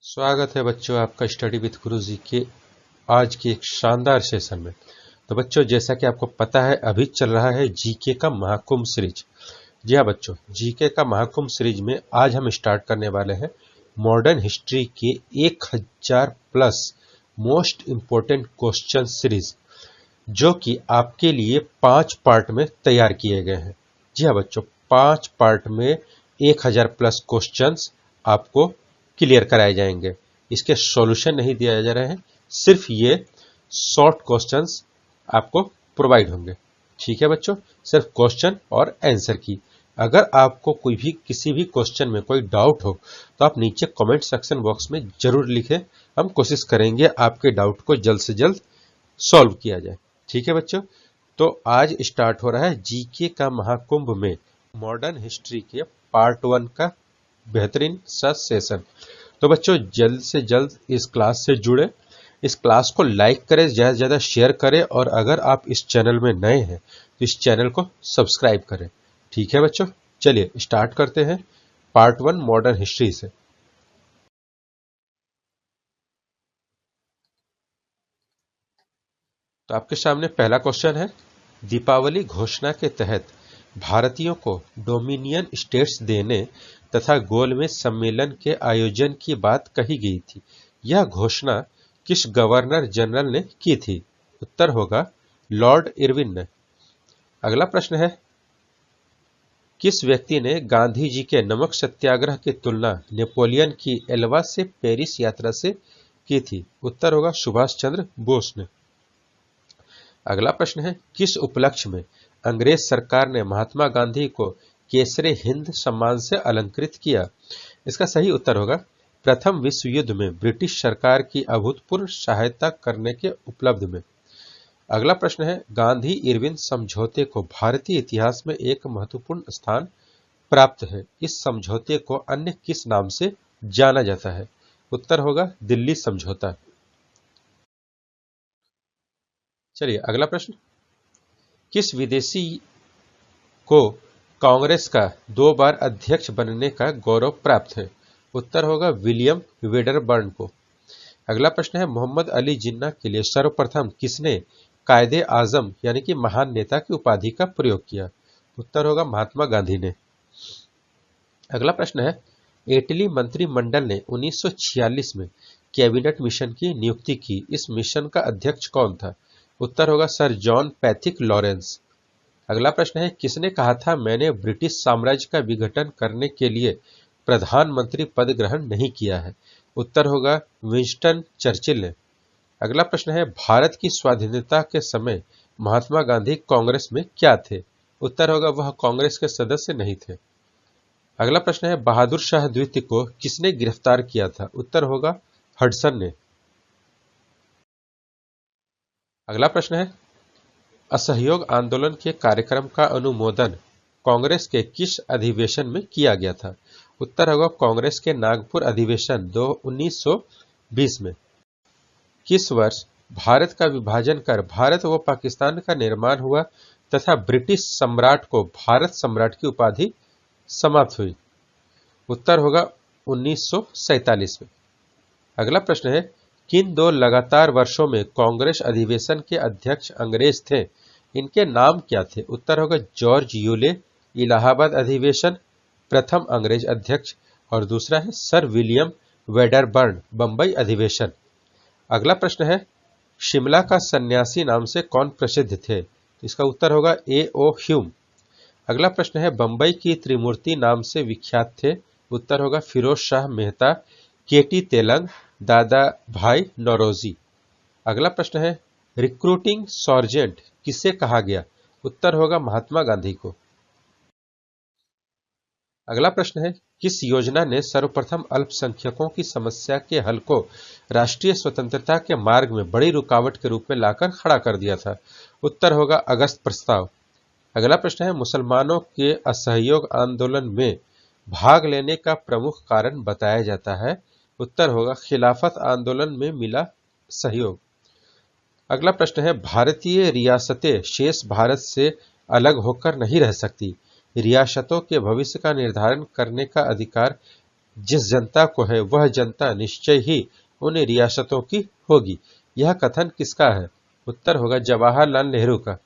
स्वागत है बच्चों आपका स्टडी विद गुरुजी के आज के एक शानदार सेशन में। तो बच्चों, जैसा कि आपको पता है, अभी चल रहा है जीके का महाकुंभ सीरीज। जी हाँ बच्चों, जीके का महाकुंभ सीरीज में आज हम स्टार्ट करने वाले हैं मॉडर्न हिस्ट्री के 1000 plus most important question series, जो कि आपके लिए 5 पार्ट में तैयार किए गए हैं। जी हाँ बच्चों, 5 पार्ट में 1000 प्लस क्वेश्चंस आपको क्लियर कराए जाएंगे। इसके सॉल्यूशन नहीं दिया जा रहे हैं, सिर्फ ये शॉर्ट क्वेश्चंस आपको प्रोवाइड होंगे। ठीक है बच्चों, सिर्फ क्वेश्चन और आंसर की। अगर आपको कोई भी किसी भी क्वेश्चन में कोई डाउट हो तो आप नीचे कमेंट सेक्शन बॉक्स में जरूर लिखें। हम कोशिश करेंगे आपके डाउट को जल्द से जल्द सॉल्व किया जाए। ठीक है बच्चों, तो आज स्टार्ट हो रहा है जीके का महाकुंभ में मॉडर्न हिस्ट्री के पार्ट 1 का बेहतरीन सा सेशन। तो बच्चों, जल्द से जल्द इस क्लास से जुड़े, इस क्लास को लाइक करें, ज़्यादा से ज़्यादा शेयर करें, और अगर आप इस चैनल में नए हैं तो इस चैनल को सब्सक्राइब करें। ठीक है बच्चों, चलिए स्टार्ट करते हैं पार्ट 1 मॉडर्न हिस्ट्री से। तो आपके सामने पहला क्वेश्चन है, दीपावली घोषणा के तहत भारतीयों को डोमिनियन स्टेट्स देने तथा गोलमेज सम्मेलन के आयोजन की बात कही गई थी। यह घोषणा किस गवर्नर जनरल ने की थी? उत्तर होगा लॉर्ड इरविन ने। अगला प्रश्न है, किस व्यक्ति ने गांधी जी के नमक सत्याग्रह की तुलना नेपोलियन की एल्वा से पेरिस यात्रा से की थी? उत्तर होगा सुभाष चंद्र बोस ने। अगला प्रश्न है, किस उपलक्ष्य में अंग्रेज सरकार ने महात्मा गांधी को केसरे हिंद सम्मान से अलंकृत किया? इसका सही उत्तर होगा प्रथम विश्व युद्ध में ब्रिटिश सरकार की अभूतपूर्व सहायता करने के उपलब्ध में। अगला प्रश्न है, गांधी इरविन समझौते को भारतीय इतिहास में एक महत्वपूर्ण स्थान प्राप्त है। इस समझौते को अन्य किस नाम से जाना जाता है? उत्तर होगा दिल्ली समझौता। चलिए अगला प्रश्न, किस विदेशी को कांग्रेस का 2 बार अध्यक्ष बनने का गौरव प्राप्त है? उत्तर होगा विलियम वेडरबर्न को। अगला प्रश्न है, मोहम्मद अली जिन्ना के लिए सर्वप्रथम किसने कायदे आजम यानी कि महान नेता की उपाधि का प्रयोग किया? उत्तर होगा महात्मा गांधी ने। अगला प्रश्न है, इटली मंत्रिमंडल ने 1946 में कैबिनेट मिशन की नियुक्ति की। इस मिशन का अध्यक्ष कौन था? उत्तर होगा सर जॉन पैथिक लॉरेंस। अगला प्रश्न है, किसने कहा था मैंने ब्रिटिश साम्राज्य का विघटन करने के लिए प्रधानमंत्री पद ग्रहण नहीं किया है? उत्तर होगा विंस्टन चर्चिल ने। अगला प्रश्न है, भारत की स्वाधीनता के समय महात्मा गांधी कांग्रेस में क्या थे? उत्तर होगा वह कांग्रेस के सदस्य नहीं थे। अगला प्रश्न है, बहादुर शाह द्वितीय को किसने गिरफ्तार किया था? उत्तर होगा हडसन ने। अगला प्रश्न है, असहयोग आंदोलन के कार्यक्रम का अनुमोदन कांग्रेस के किस अधिवेशन में किया गया था? उत्तर होगा कांग्रेस के नागपुर अधिवेशन 1920 में। किस वर्ष भारत का विभाजन कर भारत व पाकिस्तान का निर्माण हुआ तथा ब्रिटिश सम्राट को भारत सम्राट की उपाधि समाप्त हुई? उत्तर होगा 1947 में। अगला प्रश्न है, किन 2 लगातार वर्षों में कांग्रेस अधिवेशन के अध्यक्ष अंग्रेज थे? इनके नाम क्या थे? उत्तर होगा जॉर्ज यूले इलाहाबाद अधिवेशन प्रथम अंग्रेज अध्यक्ष, और दूसरा है सर विलियम वेडरबर्न बंबई अधिवेशन। अगला प्रश्न है, शिमला का सन्यासी नाम से कौन प्रसिद्ध थे? इसका उत्तर होगा A.O. ह्यूम। अगला प्रश्न है, बंबई की त्रिमूर्ति नाम से विख्यात थे? उत्तर होगा फिरोज शाह मेहता, केटी तेलंग, दादा भाई नौरोजी। अगला प्रश्न है, रिक्रूटिंग सर्जेंट किसे कहा गया? उत्तर होगा महात्मा गांधी को। अगला प्रश्न है, किस योजना ने सर्वप्रथम अल्पसंख्यकों की समस्या के हल को राष्ट्रीय स्वतंत्रता के मार्ग में बड़ी रुकावट के रूप में लाकर खड़ा कर दिया था? उत्तर होगा अगस्त प्रस्ताव। अगला प्रश्न है, मुसलमानों के असहयोग आंदोलन में भाग लेने का प्रमुख कारण बताया जाता है? उत्तर होगा खिलाफत आंदोलन में मिला सहयोग। अगला प्रश्न है, भारतीय रियासतें शेष भारत से अलग होकर नहीं रह सकती। रियासतों के भविष्य का निर्धारण करने का अधिकार जिस जनता को है वह जनता निश्चय ही उन रियासतों की होगी। यह कथन किसका है? उत्तर होगा जवाहरलाल नेहरू का।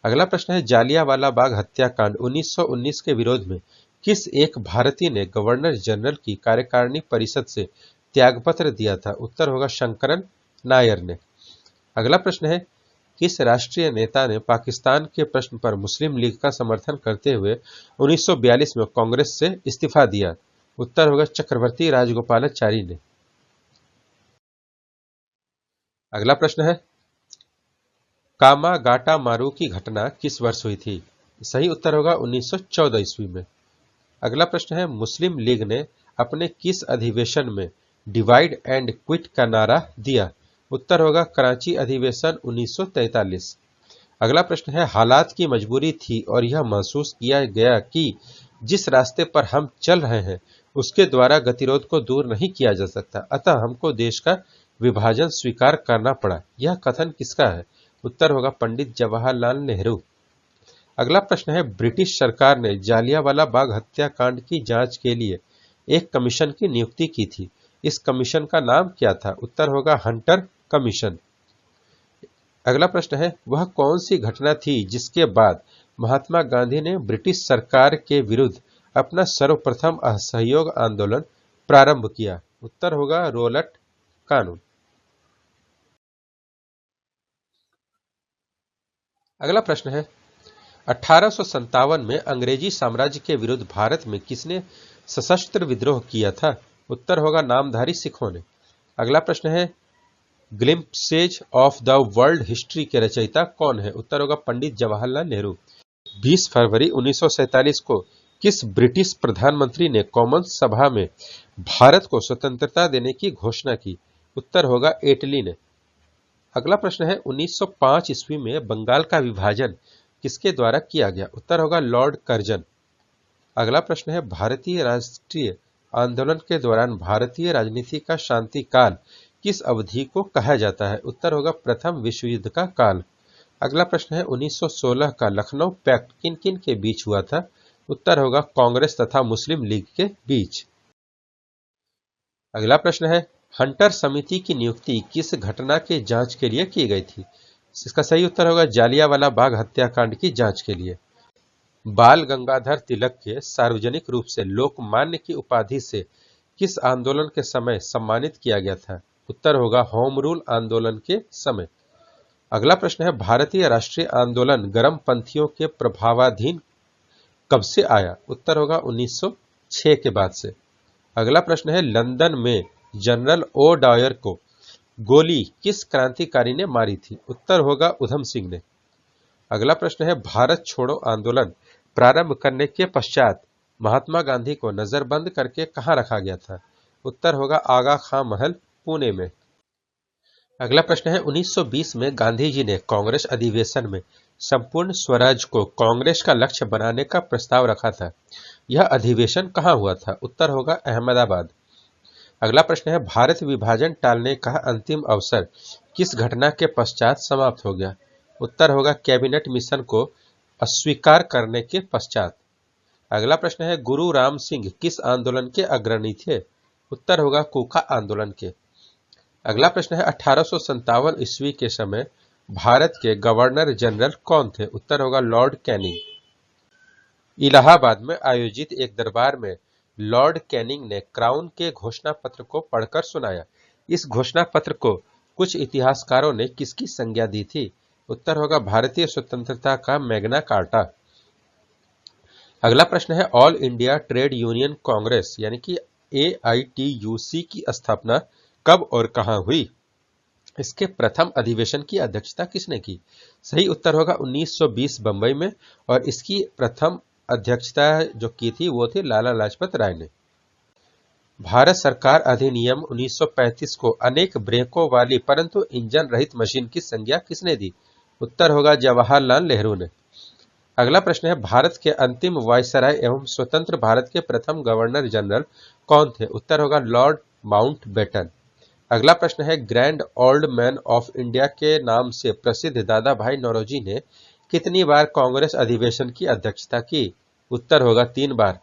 अगला प्रश्न है जालियांवाला बाग हत्याकांड 1919 के विरोध में किस एक भारतीय ने गवर्नर जनरल की कार्यकारिणी परिषद से त्यागपत्र दिया था? उत्तर होगा शंकरन नायर ने। अगला प्रश्न है किस राष्ट्रीय नेता ने पाकिस्तान के प्रश्न पर मुस्लिम लीग का समर्थन करते हुए 1942 में कांग्रेस से इस्तीफा दिया? उत्तर होगा चक्रवर्ती राजगोपालाचारी ने। अगला प्रश्न है कामागाटा मारू की घटना किस वर्ष हुई थी? सही उत्तर होगा 1914 ईस्वी में। अगला प्रश्न है मुस्लिम लीग ने अपने किस अधिवेशन में डिवाइड एंड क्विट का नारा दिया? उत्तर होगा कराची अधिवेशन 1943। अगला प्रश्न है हालात की मजबूरी थी और यह महसूस किया गया कि जिस रास्ते पर हम चल रहे हैं उसके द्वारा गतिरोध को दूर नहीं किया जा सकता, अतः हमको देश का विभाजन स्वीकार करना पड़ा। यह कथन किसका है? उत्तर होगा पंडित जवाहरलाल नेहरू। अगला प्रश्न है ब्रिटिश सरकार ने जालियांवाला बाग हत्याकांड की जांच के लिए एक कमीशन की नियुक्ति की थी। इस कमीशन का नाम क्या था? उत्तर होगा हंटर कमीशन। अगला प्रश्न है वह कौन सी घटना थी जिसके बाद महात्मा गांधी ने ब्रिटिश सरकार के विरुद्ध अपना सर्वप्रथम असहयोग आंदोलन प्रारंभ किया? उत्तर होगा रोलट कानून। अगला प्रश्न है 1857 में अंग्रेजी साम्राज्य के विरुद्ध भारत में किसने सशस्त्र विद्रोह किया था? उत्तर होगा नामधारी सिखों ने। अगला प्रश्न है glimpses of the world history के रचयिता कौन है? उत्तर होगा पंडित जवाहरलाल नेहरू। 20 फरवरी 1947 को किस ब्रिटिश प्रधानमंत्री ने कॉमन सभा में भारत को स्वतंत्रता देने की घोषणा की? उत्तर होगा एटली ने। अगला प्रश्न है 1905 ईस्वी में बंगाल का विभाजन किसके द्वारा किया गया? उत्तर होगा लॉर्ड कर्जन। अगला प्रश्न है भारतीय राष्ट्रीय आंदोलन के दौरान भारतीय राजनीति का शांति काल किस अवधि को कहा जाता है? उत्तर होगा प्रथम विश्व युद्ध का काल। अगला प्रश्न है 1916 का लखनऊ पैक्ट किन किन के बीच हुआ था? उत्तर होगा कांग्रेस तथा मुस्लिम लीग के बीच। अगला प्रश्न है हंटर समिति की नियुक्ति किस घटना के जांच के लिए की गई थी? इसका सही उत्तर होगा जालियांवाला बाग हत्याकांड की जांच के लिए। बाल गंगाधर तिलक के सार्वजनिक रूप से लोकमान्य की उपाधि से किस आंदोलन के समय सम्मानित किया गया था? उत्तर होगा होम रूल आंदोलन के समय। अगला प्रश्न है भारतीय राष्ट्रीय आंदोलन गर्मपंथियों के प्रभावाधीन कब से आया? उत्तर होगा 1906 के बाद से। अगला प्रश्न है लंदन में जनरल ओ डायर को गोली किस क्रांतिकारी ने मारी थी? उत्तर होगा उधम सिंह ने। अगला प्रश्न है भारत छोड़ो आंदोलन प्रारंभ करने के पश्चात महात्मा गांधी को नजरबंद करके कहां रखा गया था? उत्तर होगा आगा खां महल पुणे में। अगला प्रश्न है 1920 में गांधी जी ने कांग्रेस अधिवेशन में संपूर्ण स्वराज को कांग्रेस का लक्ष्य बनाने का प्रस्ताव रखा था। यह अधिवेशन कहां हुआ था? उत्तर होगा अहमदाबाद। अगला प्रश्न है भारत विभाजन टालने का अंतिम अवसर किस घटना के पश्चात समाप्त हो गया? उत्तर होगा कैबिनेट मिशन को अस्वीकार करने के पश्चात। अगला प्रश्न है गुरु राम सिंह किस आंदोलन के अग्रणी थे? उत्तर होगा कूका आंदोलन के। अगला प्रश्न है 1857 ईस्वी के समय भारत के गवर्नर जनरल कौन थे? उत्तर होगा लॉर्ड कैनिंग। इलाहाबाद में आयोजित एक दरबार में लॉर्ड कैनिंग ने क्राउन के घोषणा पत्र को पढ़कर सुनाया। इस घोषणा पत्र को कुछ इतिहासकारों ने किसकी संज्ञा दी थी? उत्तर होगा भारतीय स्वतंत्रता का मैग्ना कार्टा। अगला प्रश्न है all India trade union Congress यानी कि AITUC की स्थापना कब और कहां हुई? इसके प्रथम अधिवेशन की अध्यक्षता किसने की? सही उत्तर होगा 1920 बंबई में, और इसकी प्रथम अध्यक्षता जो की थी वो थी लाला लाजपत राय ने। भारत सरकार अधिनियम 1935 को अनेक ब्रेकों वाली परंतु इंजन रहित मशीन की संज्ञा किसने दी? उत्तर होगा जवाहरलाल नेहरू ने। अगला प्रश्न है भारत के अंतिम वायसराय एवं स्वतंत्र भारत के प्रथम गवर्नर जनरल कौन थे? उत्तर होगा लॉर्ड माउंटबेटन। अगला प्रश्न है grand old man of India के नाम से प्रसिद्ध दादा भाई नौरोजी ने कितनी बार कांग्रेस अधिवेशन की अध्यक्षता की? उत्तर होगा 3 बार,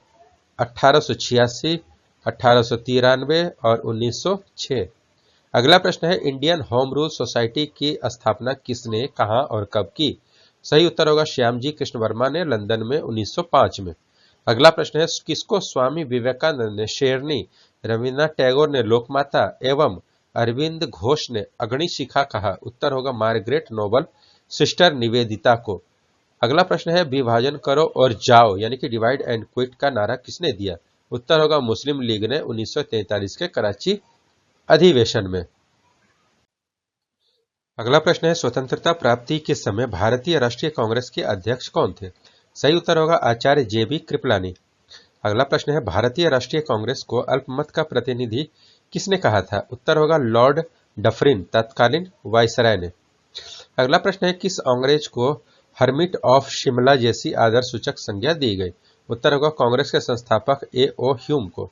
1886, 1893 और 1906। अगला प्रश्न है इंडियन होम रूल सोसाइटी की स्थापना किसने, कहां और कब की? सही उत्तर होगा श्यामजी कृष्ण वर्मा ने लंदन में 1905 में। अगला प्रश्न है किसको स्वामी विवेकानंद ने शेरनी, रविन्द्रनाथ टैगोर ने लोकमाता एवं अरविंद घोष ने अग्निशिखा कहा? उत्तर होगा मार्गरेट नोबल, सिस्टर निवेदिता को। अगला प्रश्न है विभाजन करो और जाओ यानी कि डिवाइड एंड क्विट का नारा किसने दिया? उत्तर होगा मुस्लिम लीग ने 1943 के कराची अधिवेशन में। अगला प्रश्न है स्वतंत्रता प्राप्ति के समय भारतीय राष्ट्रीय कांग्रेस के अध्यक्ष कौन थे? सही उत्तर होगा आचार्य JB कृपलानी। अगला प्रश्न है भारतीय राष्ट्रीय कांग्रेस को अल्पमत का प्रतिनिधि किसने कहा था? उत्तर होगा लॉर्ड डफरिन, तत्कालीन वायसराय ने। अगला प्रश्न है किस अंग्रेज को हर्मिट ऑफ शिमला जैसी आदर सूचक संज्ञा दी गई? उत्तर होगा कांग्रेस के संस्थापक A.O. ह्यूम को।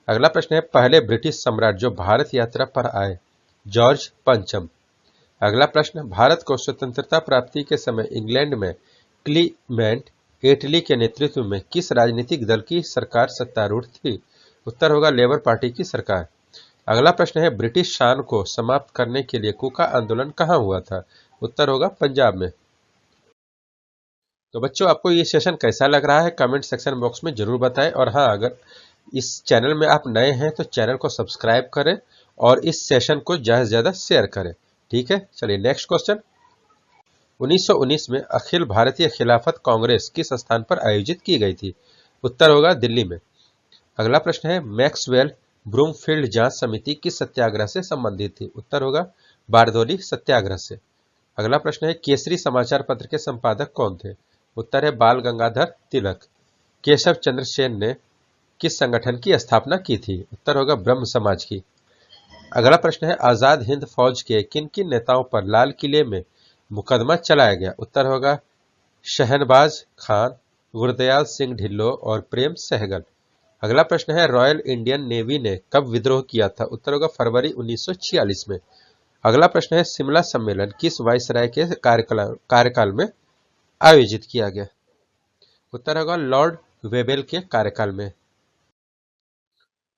अगला प्रश्न है पहले ब्रिटिश सम्राट जो भारत यात्रा पर आए? जॉर्ज पंचम। अगला प्रश्न भारत को स्वतंत्रता प्राप्ति के समय इंग्लैंड में क्लीमेंट एटली के नेतृत्व में किस राजनीतिक दल की सरकार सत्तारूढ़ थी? उत्तर होगा लेबर पार्टी की सरकार। अगला प्रश्न है ब्रिटिश शान को समाप्त करने के लिए कूका आंदोलन कहां हुआ था? उत्तर होगा पंजाब में। तो बच्चों आपको ये सेशन कैसा लग रहा है कमेंट सेक्शन बॉक्स में जरूर बताएं, और हाँ अगर इस चैनल में आप नए हैं तो चैनल को सब्सक्राइब करें और इस सेशन को ज्यादा से ज्यादा शेयर करें। ठीक है, चलिए नेक्स्ट क्वेश्चन। 1919 में अखिल भारतीय खिलाफत कांग्रेस किस स्थान पर आयोजित की गई थी? उत्तर होगा दिल्ली में। अगला प्रश्न है मैक्सवेल ब्रूमफील्ड जांच समिति किस सत्याग्रह से संबंधित थी? उत्तर होगा बारदौली सत्याग्रह से। अगला प्रश्न है केसरी समाचार पत्र के संपादक कौन थे? उत्तर है बाल गंगाधर तिलक। केशव चंद्र सेन ने किस संगठन की स्थापना की थी? उत्तर होगा ब्रह्म समाज की। अगला प्रश्न है आजाद हिंद फौज के किन किन नेताओं पर लाल किले में मुकदमा चलाया गया? उत्तर होगा शहनबाज खान, गुरदयाल सिंह ढिल्लो और प्रेम सहगल। अगला प्रश्न है रॉयल इंडियन नेवी ने कब विद्रोह किया था? उत्तर होगा फरवरी 1946 में। अगला प्रश्न है शिमला सम्मेलन किस वायसराय के कार्यकाल में आयोजित किया गया? उत्तर होगा लॉर्ड वेबेल के कार्यकाल में।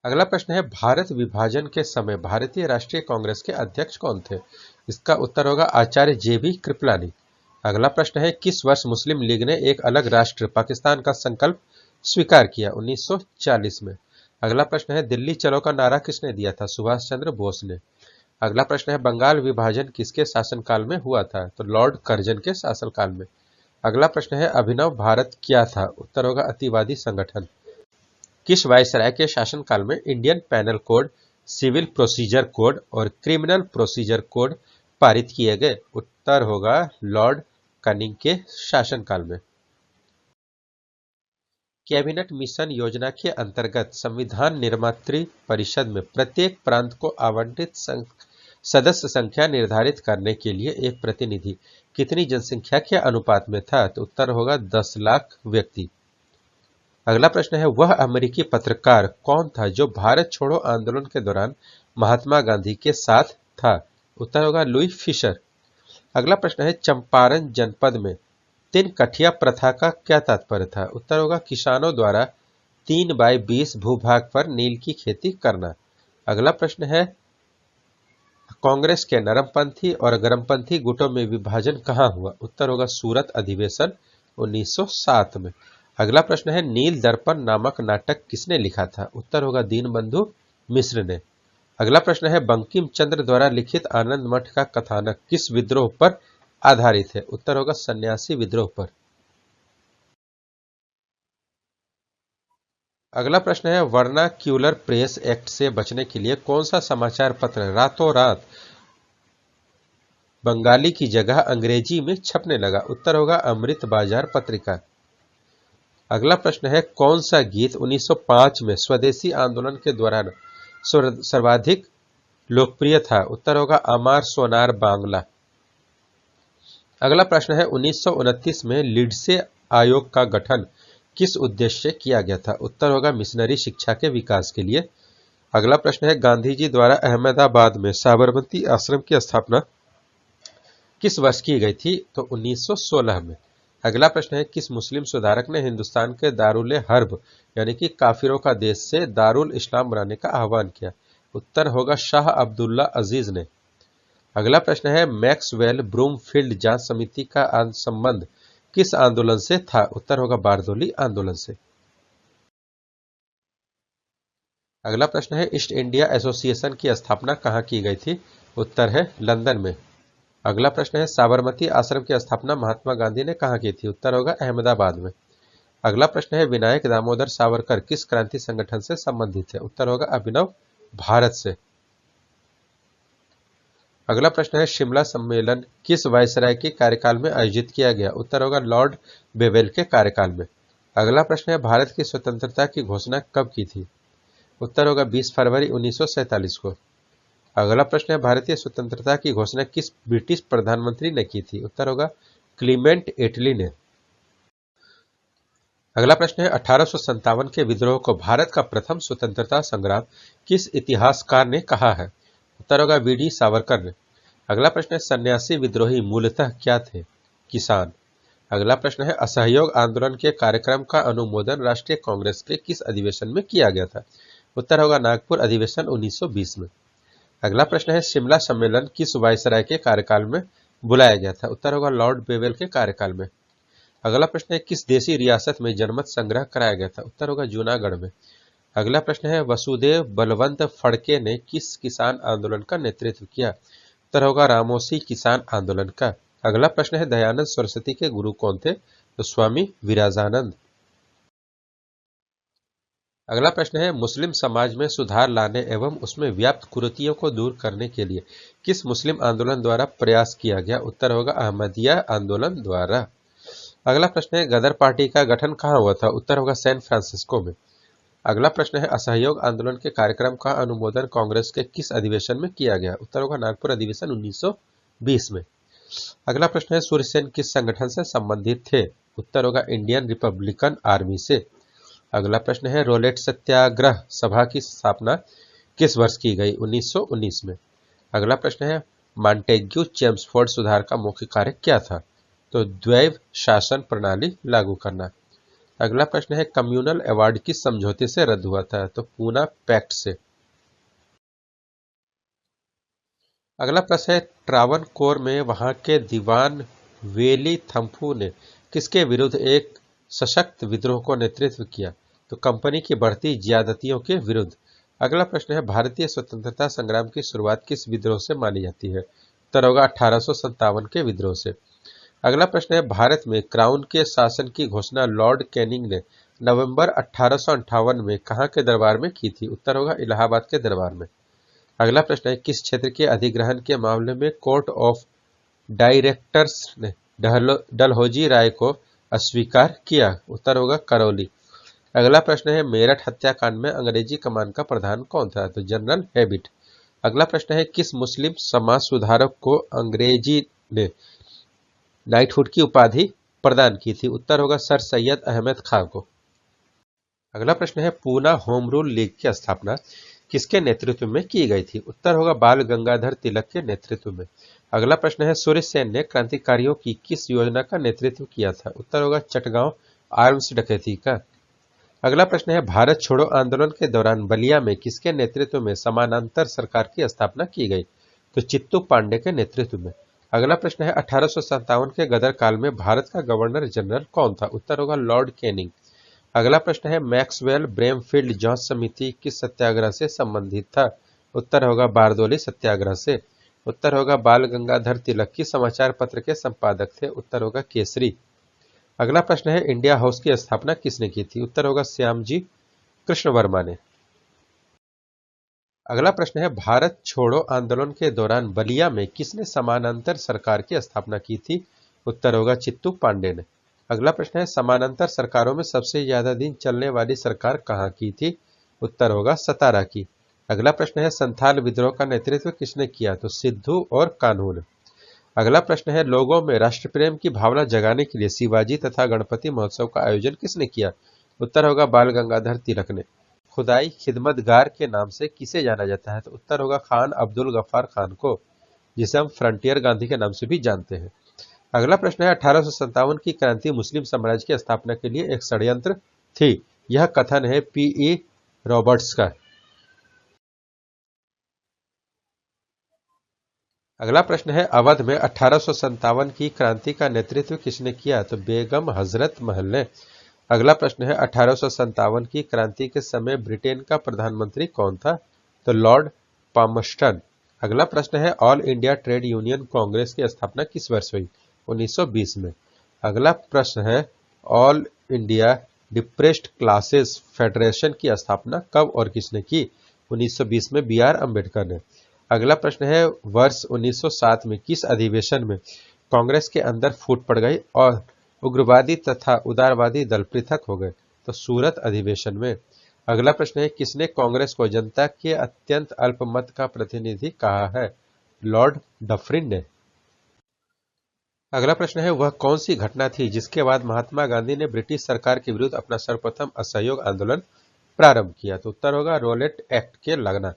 अगला प्रश्न है भारत विभाजन के समय भारतीय राष्ट्रीय कांग्रेस के अध्यक्ष कौन थे? इसका उत्तर होगा आचार्य JB कृपलानी। अगला प्रश्न है किस वर्ष मुस्लिम लीग ने एक अलग राष्ट्र पाकिस्तान का संकल्प स्वीकार किया? 1940 में। अगला प्रश्न है दिल्ली चलो का नारा किसने दिया था? सुभाष चंद्र बोस ने। अगला प्रश्न है बंगाल विभाजन किसके शासनकाल में हुआ था? तो लॉर्ड कर्जन के शासनकाल में। अगला प्रश्न है अभिनव भारत क्या था? उत्तर होगा अतिवादी संगठन। किस वायसराय के शासनकाल में Indian penal code, civil procedure code और क्रिमिनल प्रोसीजर कोड पारित किए गए? उत्तर होगा लॉर्ड कनिंग के शासनकाल में। कैबिनेट मिशन योजना के अंतर्गत संविधान निर्मात्री परिषद में प्रत्येक प्रांत को आवंटित सदस्य संख्या निर्धारित करने के लिए एक प्रतिनिधि कितनी जनसंख्या के अनुपात में था? तो उत्तर होगा 10 लाख व्यक्ति। अगला प्रश्न है वह अमेरिकी पत्रकार कौन था जो भारत छोड़ो आंदोलन के दौरान महात्मा गांधी के साथ था? उत्तर होगा लुई फिशर। अगला प्रश्न है चंपारण जनपद में 3 कठिया प्रथा का क्या तात्पर्य था? उत्तर होगा किसानों द्वारा 3/20 भूभाग पर नील की खेती करना। अगला प्रश्न है कांग्रेस के नरमपंथी और गरमपंथी गुटों में विभाजन कहां हुआ? उत्तर होगा सूरत अधिवेशन 1907 में। अगला प्रश्न है नील दर्पण नामक नाटक किसने लिखा था? उत्तर होगा दीनबंधु मिश्र ने। अगला प्रश्न है बंकिम चंद्र द्वारा लिखित आनंद मठ का कथानक किस विद्रोह पर आधारित है? उत्तर होगा सन्यासी विद्रोह पर। अगला प्रश्न है वर्नाक्यूलर प्रेस एक्ट से बचने के लिए कौन सा समाचार पत्र रातों रात बंगाली की जगह अंग्रेजी में छपने लगा? उत्तर होगा अमृत बाजार पत्रिका। अगला प्रश्न है कौन सा गीत 1905 में स्वदेशी आंदोलन के दौरान सर्वाधिक लोकप्रिय था? उत्तर होगा अमार सोनार बांग्ला। अगला प्रश्न है 1929 में लिंडसे आयोग का गठन किस उद्देश्य से किया गया था? उत्तर होगा मिशनरी शिक्षा के विकास के लिए। अगला प्रश्न है गांधी जी द्वारा अहमदाबाद में साबरमती आश्रम की स्थापना किस वर्ष की गई थी? तो 1916 में। अगला प्रश्न है, किस मुस्लिम सुधारक ने हिंदुस्तान के दारुल हर्ब यानी कि काफिरों का देश से दारुल इस्लाम बनाने का आह्वान किया? उत्तर होगा शाह अब्दुल्ला अजीज ने। अगला प्रश्न है, मैक्सवेल ब्रूमफील्ड जांच समिति का संबंध किस आंदोलन से था? उत्तर होगा बारदोली आंदोलन से। अगला प्रश्न है, ईस्ट इंडिया एसोसिएशन की स्थापना कहाँ की गई थी? उत्तर है लंदन में। अगला प्रश्न है, साबरमती आश्रम की स्थापना महात्मा गांधी ने कहाँ की थी? उत्तर होगा अहमदाबाद में। अगला प्रश्न है, विनायक दामोदर सावरकर किस क्रांति संगठन से संबंधित है? उत्तर होगा अभिनव भारत से। अगला प्रश्न है, शिमला सम्मेलन किस वायसराय के कार्यकाल में आयोजित किया गया? उत्तर होगा लॉर्ड बेवेल के कार्यकाल में। अगला प्रश्न है, भारत की स्वतंत्रता की घोषणा कब की थी? उत्तर होगा 20 फरवरी 1947 को। अगला प्रश्न है, भारतीय स्वतंत्रता की घोषणा किस ब्रिटिश प्रधानमंत्री ने की थी? उत्तर होगा क्लीमेंट एटली ने। अगला प्रश्न है, 1857 के विद्रोह को भारत का प्रथम स्वतंत्रता संग्राम किस इतिहासकार ने कहा है? उत्तर होगा वीडी सावरकर ने। अगला प्रश्न है, सन्यासी विद्रोही मूलतः क्या थे? किसान। अगला प्रश्न है, असहयोग आंदोलन के कार्यक्रम का अनुमोदन राष्ट्रीय कांग्रेस के किस अधिवेशन में किया गया था? उत्तर होगा नागपुर अधिवेशन 1920 में। अगला प्रश्न है, शिमला सम्मेलन किस वायसराय के कार्यकाल में बुलाया गया था? उत्तर होगा लॉर्ड बेवेल के कार्यकाल में। अगला प्रश्न है, किस देसी रियासत में जनमत संग्रह कराया गया था? उत्तर होगा जूनागढ़ में। अगला प्रश्न है, वसुदेव बलवंत फड़के ने किस किसान आंदोलन का नेतृत्व किया? उत्तर होगा रामोसी किसान आंदोलन का। अगला प्रश्न है, दयानंद सरस्वती के गुरु कौन थे? तो स्वामी विराजानंद। अगला प्रश्न है, मुस्लिम समाज में सुधार लाने एवं उसमें व्याप्त कुरीतियों को दूर करने के लिए किस मुस्लिम आंदोलन द्वारा प्रयास किया गया? उत्तर होगा अहमदिया आंदोलन द्वारा। अगला प्रश्न है, गदर पार्टी का गठन कहाँ हुआ था? उत्तर होगा सैन फ्रांसिस्को में। अगला प्रश्न है, असहयोग आंदोलन के कार्यक्रम का अनुमोदन कांग्रेस के किस अधिवेशन में किया गया? उत्तर होगा नागपुर अधिवेशन 1920 में। अगला प्रश्न है, सूर्यसेन किस संगठन से संबंधित थे? उत्तर होगा इंडियन रिपब्लिकन आर्मी से। अगला प्रश्न है, रोलेट सत्याग्रह सभा की स्थापना किस वर्ष की गई? 1919 में। अगला प्रश्न है, मॉन्टेग्यू चेम्सफोर्ड सुधार का मुख्य कार्य क्या था? तो द्वैव शासन प्रणाली लागू करना। अगला प्रश्न है, कम्युनल अवार्ड किस समझौते से रद्द हुआ था? तो पूना पैक्ट से। अगला प्रश्न है, ट्रावनकोर में वहां के दीवान वेली थम्पू ने किसके विरुद्ध एक सशक्त विद्रोह को नेतृत्व किया? तो कंपनी की बढ़ती ज्यादतियों के विरुद्ध। अगला प्रश्न है, भारतीय स्वतंत्रता संग्राम की शुरुआत किस विद्रोह से मानी जाती है? उत्तर होगा 1857 के विद्रोह से। अगला प्रश्न है, भारत में क्राउन के शासन की घोषणा लॉर्ड कैनिंग ने नवंबर 1858 में कहां के दरबार में की थी? उत्तर होगा इलाहाबाद के दरबार में। अगला प्रश्न है, किस क्षेत्र के अधिग्रहण के मामले में कोर्ट ऑफ डायरेक्टर्स ने डलहौजी राय को अस्वीकार किया? उत्तर होगा करौली। अगला प्रश्न है, मेरठ हत्याकांड में अंग्रेजी कमान का प्रधान कौन था? तो जनरल हैबिट। अगला प्रश्न है, किस मुस्लिम समाज सुधारक को अंग्रेजी ने नाइटहुड की उपाधि प्रदान की थी? उत्तर होगा सर सैयद अहमद खां को। अगला प्रश्न है, पूना होम रूल लीग की स्थापना किसके नेतृत्व में की गई थी? उत्तर होगा बाल गंगाधर तिलक के नेतृत्व में। अगला प्रश्न है, सूर्यसेन ने क्रांतिकारियों की किस योजना का नेतृत्व किया था? उत्तर होगा चटगांव आर्म्स डकैती का। अगला प्रश्न है, भारत छोड़ो आंदोलन के दौरान बलिया में किसके नेतृत्व में समानांतर सरकार की स्थापना की गई? तो चित्तू पांडे के नेतृत्व में। अगला प्रश्न है, 1857 के गदर काल में भारत का गवर्नर जनरल कौन था? उत्तर होगा लॉर्ड कैनिंग। अगला प्रश्न है, मैक्सवेल ब्रेमफील्ड जांच समिति किस सत्याग्रह से संबंधित था? उत्तर होगा बारदोली सत्याग्रह से। उत्तर होगा बाल गंगाधर तिलक की समाचार पत्र के संपादक थे। उत्तर होगा केसरी। अगला प्रश्न है, इंडिया हाउस की स्थापना किसने की थी? उत्तर होगा श्यामजी कृष्ण वर्मा ने। अगला प्रश्न है, भारत छोड़ो आंदोलन के दौरान बलिया में किसने समानांतर सरकार की स्थापना की थी? उत्तर होगा चित्तू पांडे ने। अगला प्रश्न है, समानांतर सरकारों में सबसे ज्यादा दिन चलने वाली सरकार कहाँ की थी? उत्तर होगा सतारा की। अगला प्रश्न है, संथाल विद्रोह का नेतृत्व किसने किया? तो सिद्धू और कान्हू ने। अगला प्रश्न है, लोगों में राष्ट्र प्रेम की भावना जगाने के लिए शिवाजी तथा गणपति महोत्सव का आयोजन किसने किया? उत्तर होगा बाल गंगाधर तिलक ने। खुदाई खिदमतगार के नाम से किसे जाना जाता है? तो उत्तर होगा खान अब्दुल गफ्फार खान को, जिसे हम फ्रंटियर गांधी के नाम से भी जानते हैं। अगला प्रश्न है 1857 की क्रांति मुस्लिम साम्राज्य की स्थापना के लिए एक षड्यंत्र थी। यह कथन है P.E. रॉबर्ट्स का। अगला प्रश्न है अवध में 1857 की क्रांति का नेतृत्व किसने किया? तो बेगम हजरत महल ने। अगला प्रश्न है 1857 की क्रांति के समय ब्रिटेन का प्रधानमंत्री कौन था? तो लॉर्ड पामस्टन। अगला प्रश्न है all India trade union Congress की स्थापना किस वर्ष हुई? 1920 में। अगला प्रश्न है all India depressed classes federation की स्थापना कब और किसने की? 1920 में B.R. अम्बेडकर ने। अगला प्रश्न है वर्ष 1907 में किस अधिवेशन में कांग्रेस के अंदर फूट पड़ गई और उग्रवादी तथा उदारवादी दल पृथक हो गए? तो सूरत अधिवेशन में। अगला प्रश्न है किसने कांग्रेस को जनता के अत्यंत अल्पमत का प्रतिनिधि कहा है? लॉर्ड डफरिन ने। अगला प्रश्न है वह कौन सी घटना थी जिसके बाद महात्मा गांधी ने ब्रिटिश सरकार के विरुद्ध अपना सर्वप्रथम असहयोग आंदोलन प्रारंभ किया? तो उत्तर होगा रोलेट एक्ट के लगना।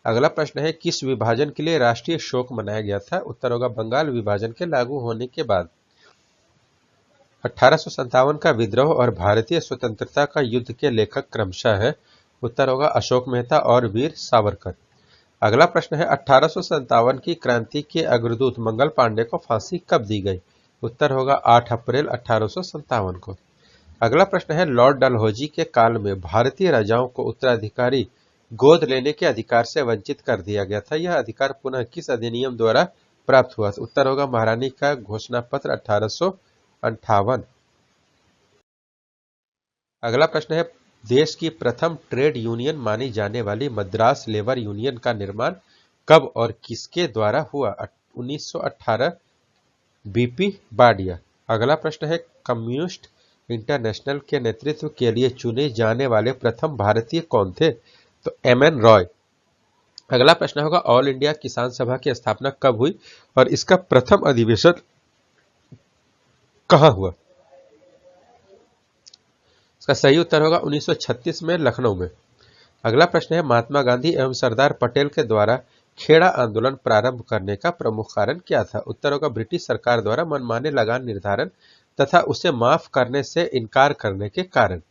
अगला प्रश्न है किस विभाजन के लिए राष्ट्रीय शोक मनाया गया था? उत्तर होगा बंगाल विभाजन के लागू होने के बाद। 1857 का विद्रोह और भारतीय स्वतंत्रता का युद्ध के लेखक क्रमशः है? उत्तर होगा अशोक मेहता और वीर सावरकर। अगला प्रश्न है 1857 की क्रांति के अग्रदूत मंगल पांडे को फांसी कब दी गई? उत्तर होगा 8 अप्रैल 1857 को। अगला प्रश्न है लॉर्ड डलहौजी के काल में भारतीय राजाओं को उत्तराधिकारी गोद लेने के अधिकार से वंचित कर दिया गया था। यह अधिकार पुनः किस अधिनियम द्वारा प्राप्त हुआ? उत्तर होगा महारानी का घोषणा पत्र 1858। अगला प्रश्न है देश की प्रथम ट्रेड यूनियन मानी जाने वाली मद्रास लेबर यूनियन का निर्माण कब और किसके द्वारा हुआ? 1918 B.P. बाडिया। अगला प्रश्न है कम्युनिस्ट इंटरनेशनल के नेतृत्व के लिए चुने जाने वाले प्रथम भारतीय कौन थे? तो M.N. रॉय। अगला प्रश्न होगा ऑल इंडिया किसान सभा की स्थापना कब हुई और इसका प्रथम अधिवेशन कहां हुआ? इसका सही उत्तर होगा 1936 में लखनऊ में। अगला प्रश्न है महात्मा गांधी एवं सरदार पटेल के द्वारा खेड़ा आंदोलन प्रारंभ करने का प्रमुख कारण क्या था? उत्तर होगा ब्रिटिश सरकार द्वारा मनमाने लगान निर्धारण तथा उसे माफ करने से इनकार करने के कारण।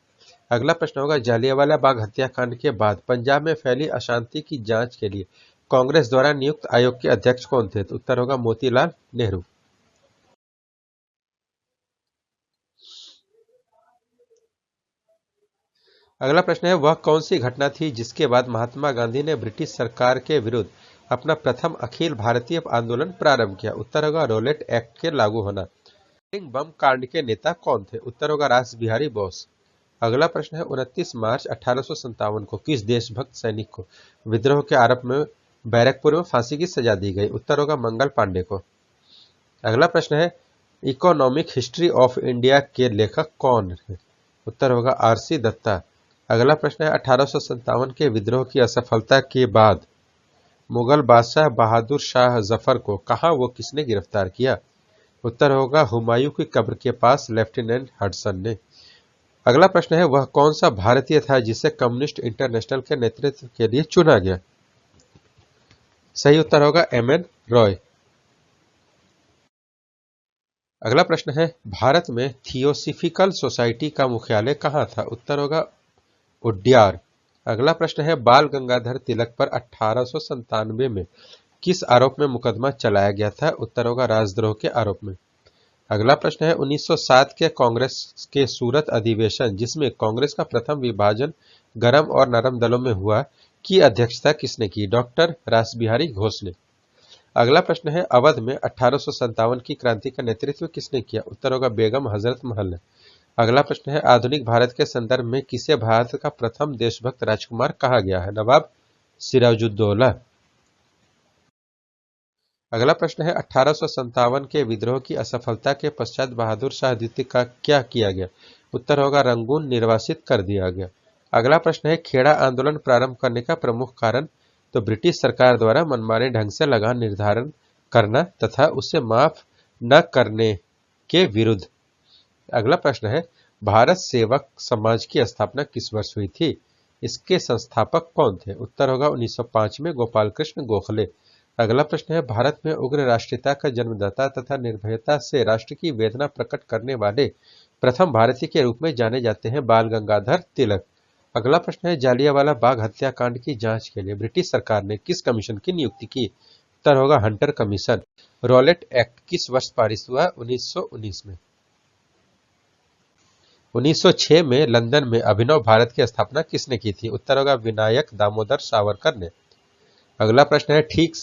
अगला प्रश्न होगा जालियांवाला बाग हत्याकांड के बाद पंजाब में फैली अशांति की जांच के लिए कांग्रेस द्वारा नियुक्त आयोग के अध्यक्ष कौन थे? तो उत्तर होगा मोतीलाल नेहरू। अगला प्रश्न है वह कौन सी घटना थी जिसके बाद महात्मा गांधी ने ब्रिटिश सरकार के विरुद्ध अपना प्रथम अखिल भारतीय आंदोलन प्रारंभ किया? उत्तर होगा रोलेट एक्ट के लागू होना। बम कांड के नेता कौन थे? उत्तर होगा रास बिहारी बोस। अगला प्रश्न है 29 मार्च 1857 को किस देशभक्त सैनिक को विद्रोह के आरोप में बैरकपुर में फांसी की सजा दी गई? उत्तर होगा मंगल पांडे को। अगला प्रश्न है इकोनॉमिक हिस्ट्री ऑफ इंडिया के लेखक कौन है? उत्तर होगा R.C. दत्ता। अगला प्रश्न है 1857 के विद्रोह की असफलता के बाद मुगल बादशाह बहादुर शाह जफर को कहां वो किसने गिरफ्तार किया? उत्तर होगा हुमायूं की कब्र के पास लेफ्टिनेंट हडसन ने। अगला प्रश्न है वह कौन सा भारतीय था जिसे कम्युनिस्ट इंटरनेशनल के नेतृत्व के लिए चुना गया? सही उत्तर होगा M.N. रॉय। अगला प्रश्न है भारत में थियोसॉफिकल सोसाइटी का मुख्यालय कहां था? उत्तर होगा उड्यार। अगला प्रश्न है बाल गंगाधर तिलक पर 1897 में किस आरोप में मुकदमा चलाया गया था? उत्तर होगा राजद्रोह के आरोप में। अगला प्रश्न है 1907 के कांग्रेस के सूरत अधिवेशन जिसमें कांग्रेस का प्रथम विभाजन गरम और नरम दलों में हुआ की अध्यक्षता किसने की? डॉक्टर रासबिहारी घोष ने। अगला प्रश्न है अवध में 1857 की क्रांति का नेतृत्व किसने किया? उत्तर होगा बेगम हजरत महल ने। अगला प्रश्न है आधुनिक भारत के संदर्भ में किसे भारत का प्रथम देशभक्त राजकुमार कहा गया है? नवाब सिराजुद्दौला। अगला प्रश्न है 1857 के विद्रोह की असफलता के पश्चात बहादुर शाह द्वितीय का क्या किया गया? उत्तर होगा रंगून निर्वासित कर दिया गया। अगला प्रश्न है खेड़ा आंदोलन प्रारंभ करने का प्रमुख कारण? तो ब्रिटिश सरकार द्वारा मनमाने ढंग से लगान निर्धारण करना तथा उसे माफ न करने के विरुद्ध। अगला प्रश्न है भारत सेवक समाज की स्थापना किस वर्ष हुई थी? इसके संस्थापक कौन थे? उत्तर होगा 1905 में गोपाल कृष्ण गोखले। अगला प्रश्न है, भारत में उग्र राष्ट्रीयता का जन्मदाता तथा निर्भयता से राष्ट्र की वेदना प्रकट करने वाले प्रथम भारतीय के रूप में जाने जाते हैं बाल गंगाधर तिलक। अगला प्रश्न है, जालियांवाला बाग हत्याकांड की जांच के लिए ब्रिटिश सरकार ने किस कमीशन की नियुक्ति की? उत्तर होगा हंटर कमीशन। रॉलेट एक्ट किस वर्ष पारित हुआ? 1919 में। 1906 में लंदन में अभिनव भारत की स्थापना किसने की थी? उत्तर होगा विनायक दामोदर सावरकर ने। अगला प्रश्न है, ठीक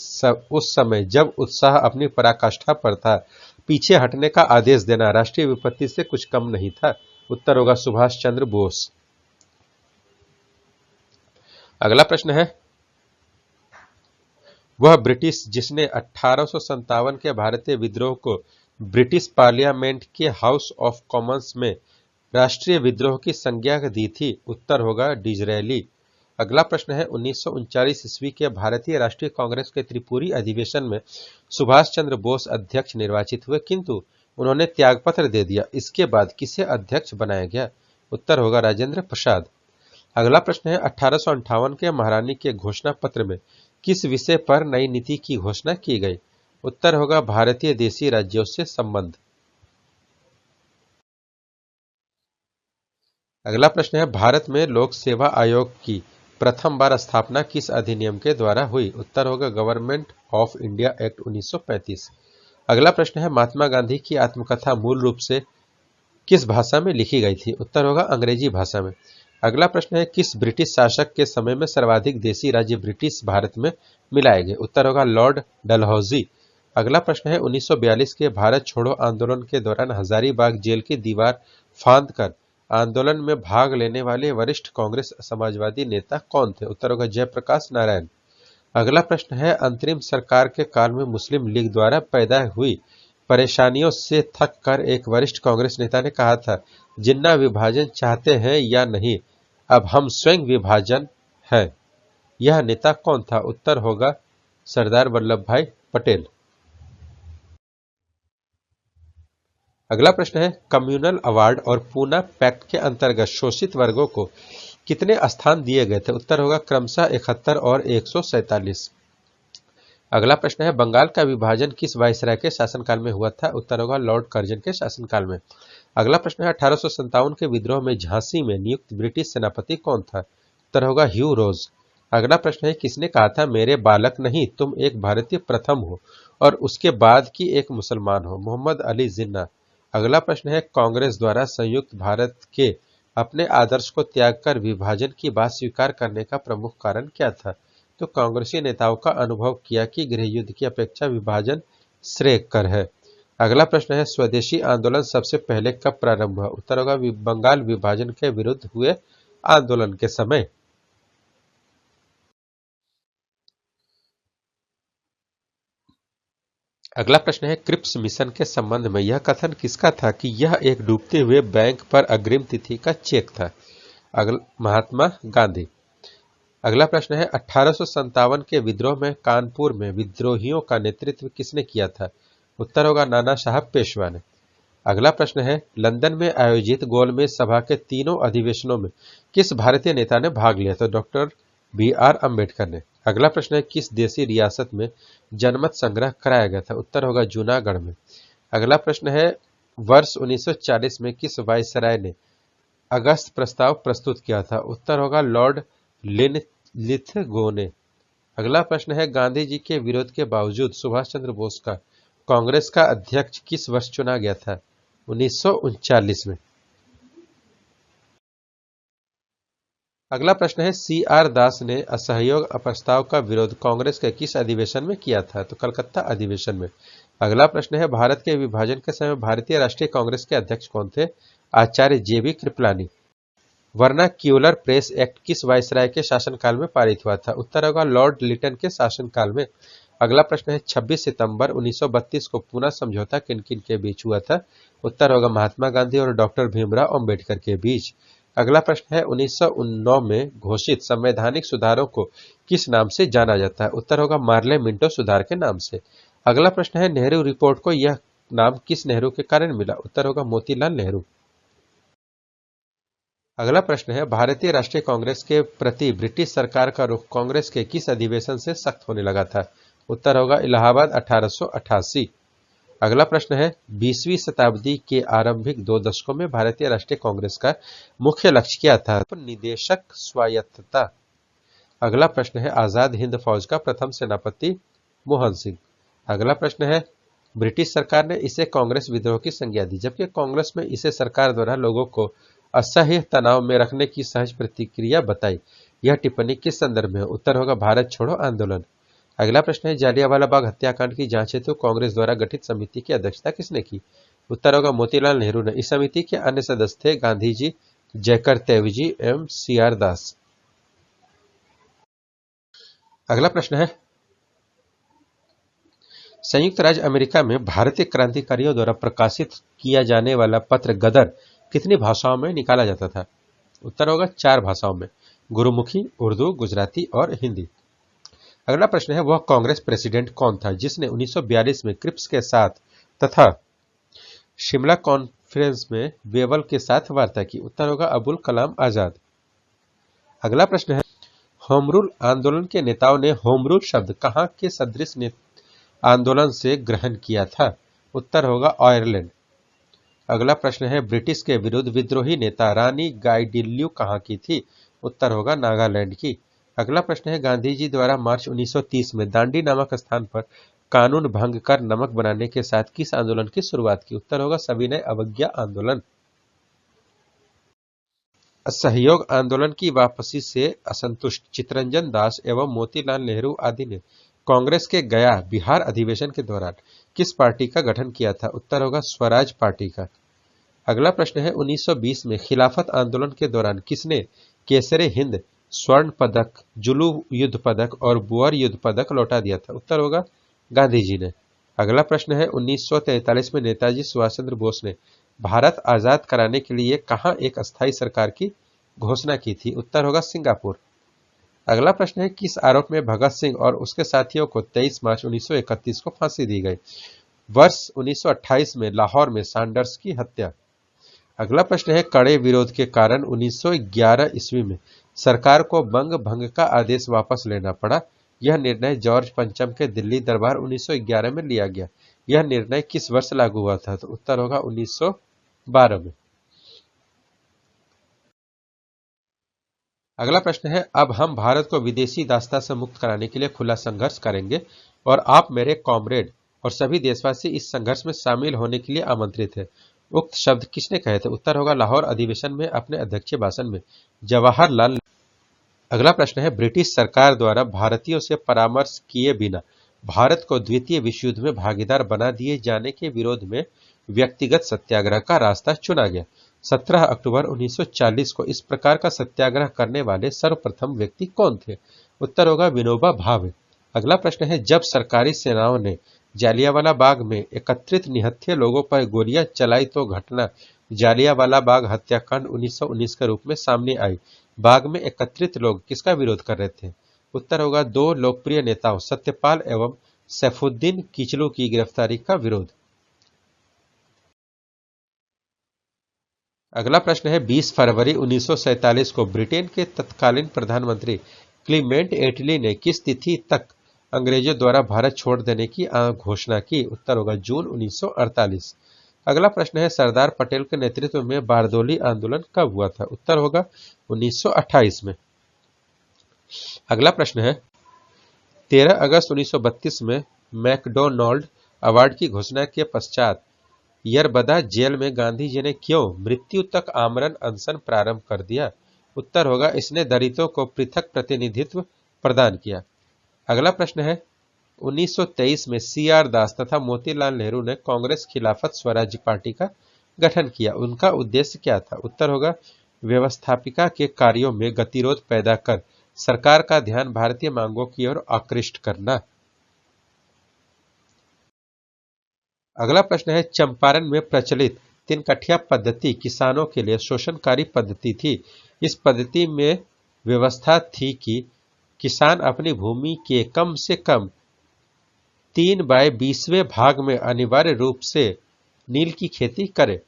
उस समय जब उत्साह अपनी पराकाष्ठा पर था, पीछे हटने का आदेश देना राष्ट्रीय विपत्ति से कुछ कम नहीं था। उत्तर होगा सुभाष चंद्र बोस। अगला प्रश्न है, वह ब्रिटिश जिसने 1857 के भारतीय विद्रोह को ब्रिटिश पार्लियामेंट के हाउस ऑफ कॉमन्स में राष्ट्रीय विद्रोह की संज्ञा दी थी। उत्तर होगा डिजरेली। अगला प्रश्न है, 1939 ईस्वी के भारतीय राष्ट्रीय कांग्रेस के त्रिपुरी अधिवेशन में सुभाष चंद्र बोस अध्यक्ष निर्वाचित हुए, किंतु उन्होंने त्यागपत्र दे दिया। इसके बाद किसे अध्यक्ष बनाया गया? उत्तर होगा राजेंद्र प्रसाद। अगला प्रश्न है, 1858 के महारानी के घोषणा पत्र में किस विषय पर नई नीति की घोषणा की गई? उत्तर होगा भारतीय देशी राज्यों से संबंध। अगला प्रश्न है, भारत में लोक सेवा आयोग की प्रथम बार स्थापना किस अधिनियम के द्वारा हुई? उत्तर होगा गवर्नमेंट ऑफ इंडिया एक्ट 1935। अगला प्रश्न है, महात्मा गांधी की आत्मकथा मूल रूप से किस भाषा में लिखी गई थी? उत्तर होगा अंग्रेजी भाषा में। अगला प्रश्न है, किस ब्रिटिश शासक के समय में सर्वाधिक देशी राज्य ब्रिटिश भारत में मिलाए गए? उत्तर होगा लॉर्ड डलहौजी। अगला प्रश्न है, 1942 के भारत छोड़ो आंदोलन के दौरान हजारीबाग जेल की दीवार फांद कर आंदोलन में भाग लेने वाले वरिष्ठ कांग्रेस समाजवादी नेता कौन थे? उत्तर होगा जयप्रकाश नारायण। अगला प्रश्न है, अंतरिम सरकार के काल में मुस्लिम लीग द्वारा पैदा हुई परेशानियों से थक कर एक वरिष्ठ कांग्रेस नेता ने कहा था, जिन्ना विभाजन चाहते हैं या नहीं, अब हम स्वयं विभाजन है। यह नेता कौन था? उत्तर होगा सरदार वल्लभ भाई पटेल। अगला प्रश्न है, कम्युनल अवार्ड और पूना पैक्ट के अंतर्गत शोषित वर्गों को कितने स्थान दिए गए थे? उत्तर होगा क्रमशः 71 और 147। अगला प्रश्न है, बंगाल का विभाजन किस वायसराय के शासनकाल में हुआ था? उत्तर होगा लॉर्ड कर्जन के शासनकाल में। अगला प्रश्न है, 1857 के विद्रोह में झांसी में नियुक्त ब्रिटिश सेनापति कौन था? उत्तर होगा ह्यू रोज। अगला प्रश्न है, किसने कहा था, मेरे बालक नहीं तुम एक भारतीय प्रथम हो और उसके बाद की एक मुसलमान हो? मोहम्मद अली जिन्ना। अगला प्रश्न है, कांग्रेस द्वारा संयुक्त भारत के अपने आदर्श को त्याग कर विभाजन की बात स्वीकार करने का प्रमुख कारण क्या था? तो कांग्रेसी नेताओं का अनुभव किया कि गृह युद्ध की अपेक्षा विभाजन श्रेयस्कर है। अगला प्रश्न है, स्वदेशी आंदोलन सबसे पहले कब प्रारंभ हुआ? उत्तर होगा बंगाल विभाजन के विरुद्ध हुए आंदोलन के समय। अगला प्रश्न है, क्रिप्स मिशन के संबंध में यह कथन किसका था कि यह एक डूबते हुए बैंक पर अग्रिम तिथि का चेक था? महात्मा गांधी। अगला प्रश्न है, 1857 के विद्रोह में कानपुर में विद्रोहियों का नेतृत्व किसने किया था? उत्तर होगा नाना साहब पेशवा ने। अगला प्रश्न है, लंदन में आयोजित गोलमेज सभा के तीनों अधिवेशनों में किस भारतीय नेता ने भाग लिया? तो डॉक्टर BR अम्बेडकर ने। अगला प्रश्न है, किस देशी रियासत में जनमत संग्रह कराया गया था? उत्तर होगा जूनागढ़ में। अगला प्रश्न है, वर्ष 1940 में किस वायसराय ने अगस्त प्रस्ताव प्रस्तुत किया था? उत्तर होगा लॉर्ड लिथगो ने। अगला प्रश्न है, गांधी जी के विरोध के बावजूद सुभाष चंद्र बोस का कांग्रेस का अध्यक्ष किस वर्ष चुना गया था? 1939 में। अगला प्रश्न है, CR दास ने असहयोग प्रस्ताव का विरोध कांग्रेस के किस अधिवेशन में किया था? तो कलकत्ता अधिवेशन में। अगला प्रश्न है, भारत के विभाजन के समय भारतीय राष्ट्रीय कांग्रेस के अध्यक्ष कौन थे? आचार्य JB Kripalani. Vernacular press act किस वायसराय के शासनकाल में पारित हुआ था? उत्तर होगा लॉर्ड लिटन के शासनकाल में। अगला प्रश्न है, 26 सितंबर 1932 को पुनः समझौता किन किन के बीच हुआ था? उत्तर होगा महात्मा गांधी और डॉक्टर भीमराव अंबेडकर के बीच। अगला प्रश्न है, 1909 में घोषित संवैधानिक सुधारों को किस नाम से जाना जाता है? उत्तर होगा मार्ले मिंटो सुधार के नाम से। अगला प्रश्न है, नेहरू रिपोर्ट को यह नाम किस नेहरू के कारण मिला? उत्तर होगा मोतीलाल नेहरू। अगला प्रश्न है, भारतीय राष्ट्रीय कांग्रेस के प्रति ब्रिटिश सरकार का रुख कांग्रेस के किस अधिवेशन से सख्त होने लगा था? उत्तर होगा इलाहाबाद 1888। अगला प्रश्न है 20वीं शताब्दी के आरंभिक 2 दशकों में भारतीय राष्ट्रीय कांग्रेस का मुख्य लक्ष्य क्या था? निदेशक स्वायत्तता। अगला प्रश्न है आजाद हिंद फौज का प्रथम सेनापति मोहन सिंह। अगला प्रश्न है ब्रिटिश सरकार ने इसे कांग्रेस विद्रोह की संज्ञा दी, जबकि कांग्रेस में इसे सरकार द्वारा लोगों को असह्य तनाव में रखने की सहज प्रतिक्रिया बताई। यह टिप्पणी किस संदर्भ में है? उत्तर होगा भारत छोड़ो आंदोलन। अगला प्रश्न है जालियांवाला बाग हत्याकांड की जांच हेतु कांग्रेस द्वारा गठित समिति की अध्यक्षता किसने की? उत्तर होगा मोतीलाल नेहरू ने। इस समिति के अन्य सदस्य थे गांधी जी, जयकर तेवजी एवं CR दास। अगला प्रश्न है संयुक्त राज्य अमेरिका में भारतीय क्रांतिकारियों द्वारा प्रकाशित किया जाने वाला पत्र गदर कितनी भाषाओं में निकाला जाता था? उत्तर होगा 4 भाषाओं में, गुरुमुखी, उर्दू, गुजराती और हिंदी। अगला प्रश्न है वह कांग्रेस प्रेसिडेंट कौन था जिसने 1942 में क्रिप्स के साथ तथा शिमला कॉन्फ्रेंस में वेवल के साथ वार्ता की? उत्तर होगा अबुल कलाम आजाद। अगला प्रश्न है होम रूल आंदोलन के नेताओं ने होम रूल शब्द कहां के सदृश आंदोलन से ग्रहण किया था? उत्तर होगा आयरलैंड। अगला प्रश्न है ब्रिटिश के विरुद्ध विद्रोही नेता रानी गाइडिल्यू कहां की थी? उत्तर होगा नागालैंड की। अगला प्रश्न है गांधी जी द्वारा मार्च 1930 में दांडी नामक स्थान पर कानून भंग कर नमक बनाने के साथ किस आंदोलन की शुरुआत की? उत्तर होगा सविनय अवज्ञा आंदोलन। असहयोग आंदोलन की वापसी से असंतुष्ट चित्तरंजन दास एवं मोतीलाल नेहरू आदि ने कांग्रेस के गया बिहार अधिवेशन के दौरान किस पार्टी का गठन किया था? उत्तर होगा स्वराज पार्टी का। अगला प्रश्न है 1920 में खिलाफत आंदोलन के दौरान किसने केसरे हिंद, स्वर्ण पदक, जुलू युद्ध पदक और बुअर युद्ध पदक लौटा दिया था? उत्तर होगा गांधी जी ने। अगला प्रश्न है 1943 में नेताजी सुभाष चंद्र बोस ने भारत आजाद कराने के लिए कहां एक अस्थायी सरकार की घोषणा की थी? उत्तर होगा सिंगापुर। अगला प्रश्न है किस आरोप में भगत सिंह और उसके साथियों को 23 मार्च 1931 को फांसी दी गई? वर्ष 1928 में लाहौर में सैंडर्स की हत्या। अगला प्रश्न है कड़े विरोध के कारण 1911 ईस्वी में सरकार को बंग भंग का आदेश वापस लेना पड़ा। यह निर्णय जॉर्ज पंचम के दिल्ली दरबार 1911 में लिया गया। यह निर्णय किस वर्ष लागू हुआ था? तो उत्तर होगा 1912 में। अगला प्रश्न है अब हम भारत को विदेशी दासता से मुक्त कराने के लिए खुला संघर्ष करेंगे और आप मेरे कॉमरेड और सभी देशवासी इस संघर्ष में शामिल होने के लिए आमंत्रित है। उक्त शब्द किसने कहे थे? उत्तर होगा लाहौर अधिवेशन में अपने अध्यक्षीय भाषण में जवाहरलाल। अगला प्रश्न है ब्रिटिश सरकार द्वारा भारतीयों से परामर्श किए बिना भारत को द्वितीय विश्व युद्ध में भागीदार बना दिए जाने के विरोध में व्यक्तिगत सत्याग्रह का रास्ता चुना गया। 17 अक्टूबर 1940 को इस प्रकार का सत्याग्रह करने वाले सर्वप्रथम व्यक्ति कौन थे? उत्तर होगा विनोबा भावे। अगला प्रश्न है जब सरकारी सेनाओं ने जालियांवाला बाग में एकत्रित निहत्थे लोगों पर गोलियां चलाई तो घटना जालियांवाला बाग हत्याकांड 1919 के रूप में सामने आई। बाग में एकत्रित लोग किसका विरोध कर रहे थे? उत्तर होगा 2 लोकप्रिय नेताओं सत्यपाल एवं सैफुद्दीन किचलू की गिरफ्तारी का विरोध। अगला प्रश्न है 20 फरवरी 1947 को ब्रिटेन के तत्कालीन प्रधानमंत्री क्लीमेंट एटली ने किस तिथि तक अंग्रेजों द्वारा भारत छोड़ देने की घोषणा की? उत्तर होगा जून 1948। अगला प्रश्न है सरदार पटेल के नेतृत्व में बारदोली आंदोलन कब हुआ था? उत्तर होगा 1928 में। अगला प्रश्न है 13 अगस्त 1932 में मैकडोनाल्ड अवार्ड की घोषणा के पश्चात यरबदा जेल में गांधी जी ने क्यों मृत्यु तक आमरण अनशन प्रारंभ कर दिया? उत्तर होगा इसने दलितों को पृथक प्रतिनिधित्व प्रदान किया। अगला प्रश्न है 1923 में CR दास तथा मोतीलाल नेहरू ने कांग्रेस खिलाफत स्वराज्य पार्टी का गठन किया। उनका उद्देश्य क्या था? उत्तर होगा व्यवस्थापिका के कार्यों में गतिरोध पैदा कर सरकार का ध्यान भारतीय मांगों की ओर आकृष्ट करना। अगला प्रश्न है चंपारण में प्रचलित 3 कठिया पद्धति किसानों के लिए शोषणकारी पद्धति थी। इस पद्धति में व्यवस्था थी कि किसान अपनी भूमि के कम से कम 3/20वें भाग में अनिवार्य रूप से नील की खेती करे।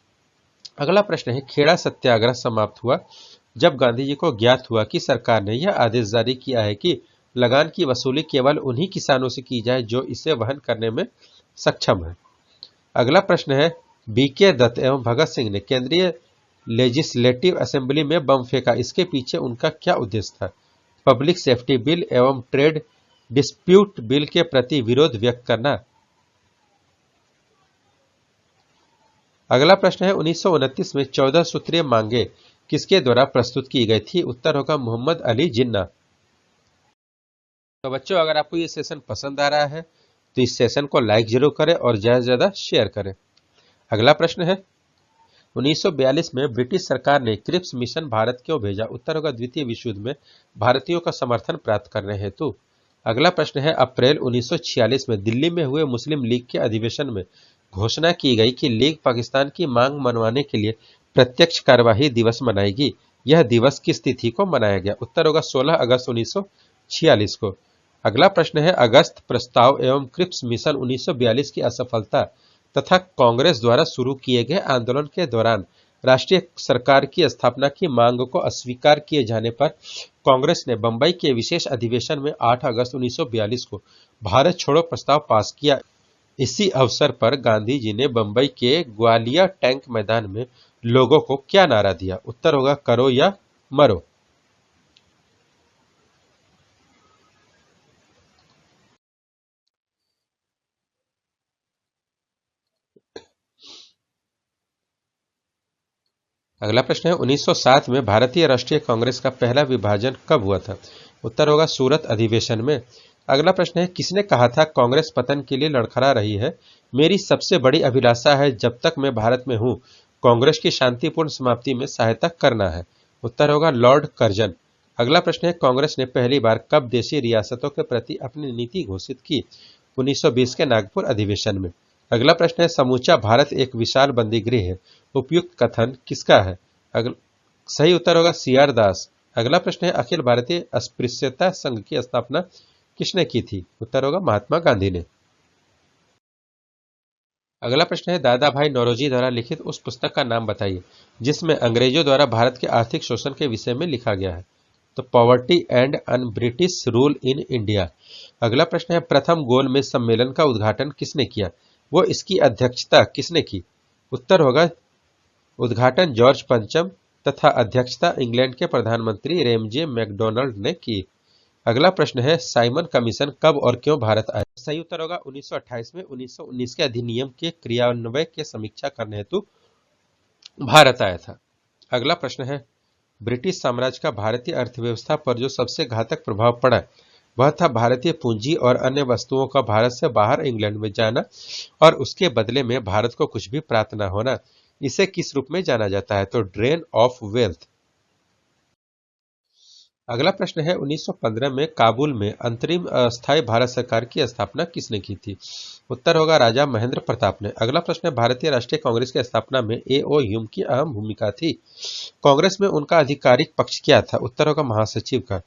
अगला प्रश्न है खेड़ा सत्याग्रह समाप्त हुआ जब गांधी जी को ज्ञात हुआ कि सरकार ने यह आदेश जारी किया है कि लगान की वसूली केवल उन्हीं किसानों से की जाए जो इसे वहन करने में सक्षम है। अगला प्रश्न है, बीके दत्त एवं भगत सिंह ने केंद्रीय लेजिस्लेटिव असेंबली में बम फेंका, इसके पीछे उनका क्या उद्देश्य था? पब्लिक सेफ्टी बिल एवं ट्रेड डिस्प्यूट बिल के प्रति विरोध व्यक्त करना। अगला प्रश्न है, 1929 में 14 सूत्रीय मांगे किसके द्वारा प्रस्तुत की गई थी? उत्तर होगा मोहम्मद अली जिन्ना। तो बच्चों, अगर आपको ये सेशन पसंद आ रहा है तो इस सेशन को लाइक जरूर करें और ज्यादा से ज्यादा शेयर करें। अगला प्रश्न है, 1942 में ब्रिटिश सरकार ने क्रिप्स मिशन भारत क्यों भेजा? उत्तर होगा द्वितीय विश्व युद्ध में भारतीयों का समर्थन प्राप्त करने हेतु। अगला प्रश्न है, अप्रैल 1946 में दिल्ली में हुए मुस्लिम लीग के अधिवेशन में घोषणा की गई कि लीग पाकिस्तान की मांग मनवाने के लिए प्रत्यक्ष कार्यवाही दिवस मनाएगी। यह दिवस किस तिथि को मनाया गया? उत्तर होगा 16 अगस्त 1946 को। अगला प्रश्न है, अगस्त प्रस्ताव एवं क्रिप्स मिशन 1942 की असफलता तथा कांग्रेस द्वारा शुरू किए गए आंदोलन के दौरान राष्ट्रीय सरकार की स्थापना की मांग को अस्वीकार किए जाने पर कांग्रेस ने बंबई के विशेष अधिवेशन में 8 अगस्त 1942 को भारत छोड़ो प्रस्ताव पास किया। इसी अवसर पर गांधी जी ने बंबई के ग्वालियर टैंक मैदान में लोगों को क्या नारा दिया? उत्तर होगा करो या मरो। अगला प्रश्न है, 1907 में भारतीय राष्ट्रीय कांग्रेस का पहला विभाजन कब हुआ था? उत्तर होगा सूरत अधिवेशन में। अगला प्रश्न है, किसने कहा था कांग्रेस पतन के लिए लड़खड़ा रही है? मेरी सबसे बड़ी अभिलाषा है जब तक मैं भारत में हूं कांग्रेस की शांतिपूर्ण समाप्ति में सहायता करना है। उत्तर होगा लॉर्ड कर्जन। अगला प्रश्न है, कांग्रेस ने पहली बार कब देशी रियासतों के प्रति अपनी नीति घोषित की? 1920 के नागपुर अधिवेशन में। अगला प्रश्न है, समूचा भारत एक विशाल बंदीगृह है, उपयुक्त कथन किसका है? सही उत्तर होगा सी आर दास। अगला प्रश्न है, अखिल भारतीय अस्पृश्यता संघ की स्थापना किसने की थी? उत्तर होगा महात्मा गांधी ने। अगला प्रश्न है, दादा भाई नौरोजी द्वारा लिखित उस पुस्तक का नाम बताइए जिसमें अंग्रेजों द्वारा भारत के आर्थिक शोषण के विषय में लिखा गया है। तो poverty and un British rule in India. अगला प्रश्न है, प्रथम गोलमेज सम्मेलन का उद्घाटन किसने किया? वो इसकी अध्यक्षता किसने की? उत्तर होगा उद्घाटन जॉर्ज पंचम तथा अध्यक्षता इंग्लैंड के प्रधानमंत्री रेमजे मैकडोनाल्ड ने की। अगला प्रश्न है, साइमन कमीशन कब और क्यों भारत आया? सही उत्तर होगा 1928 में 1919 के अधिनियम के क्रियान्वयन की समीक्षा करने हेतु भारत आया था। अगला प्रश्न है, ब्रिटिश साम्राज्य का भारतीय अर्थव्यवस्था पर जो सबसे घातक प्रभाव पड़ा वह था भारतीय पूंजी और अन्य वस्तुओं का भारत से बाहर इंग्लैंड में जाना और उसके बदले में भारत को कुछ भी प्राप्त न होना। इसे किस रूप में जाना जाता है? तो ड्रेन ऑफ वेल्थ। अगला प्रश्न है, 1915 में काबुल में अंतरिम अस्थायी भारत सरकार की स्थापना किसने की थी? उत्तर होगा राजा महेंद्र प्रताप ने। अगला प्रश्न है, भारतीय राष्ट्रीय कांग्रेस की स्थापना में ए.ओ. ह्यूम की अहम भूमिका थी। कांग्रेस में उनका आधिकारिक पक्ष क्या था? उत्तर होगा महासचिव का।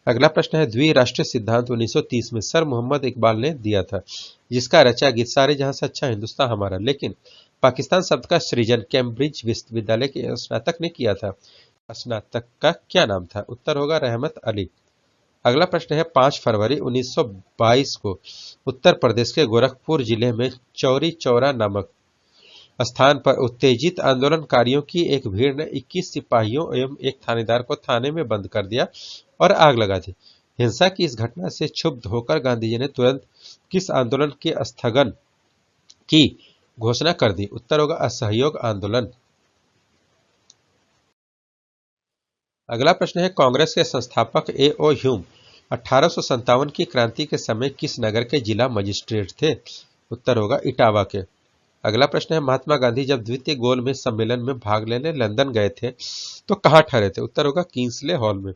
अगला प्रश्न है, द्विराष्ट्रीय सिद्धांत 1930 में सर मोहम्मद इकबाल ने दिया था, जिसका रचा गीत सारे जहां से अच्छा हिंदुस्तान हमारा, लेकिन पाकिस्तान शब्द का सृजन कैम्ब्रिज विश्वविद्यालय के स्नातक ने किया था। स्नातक का क्या नाम था? उत्तर होगा रहमत अली। अगला प्रश्न है, 5 फरवरी 1922 को उत्तर प्रदेश के गोरखपुर जिले में चौरी चौरा नामक स्थान पर उत्तेजित आंदोलनकारियों की एक भीड़ ने 21 सिपाहियों एवं एक थानेदार को थाने में बंद कर दिया और आग लगा दी। हिंसा की इस घटना से क्षुब्ध होकर गांधी जी ने तुरंत किस आंदोलन के स्थगन की घोषणा कर दी? उत्तर होगा असहयोग आंदोलन। अगला प्रश्न है, कांग्रेस के संस्थापक ए.ओ. ह्यूम 1857 की क्रांति के समय किस नगर के जिला मजिस्ट्रेट थे? उत्तर होगा इटावा के। अगला प्रश्न है, महात्मा गांधी जब द्वितीय गोलमेज सम्मेलन में भाग लेने लंदन गए थे तो कहां ठहरे थे? उत्तर होगा किंग्सले हॉल में।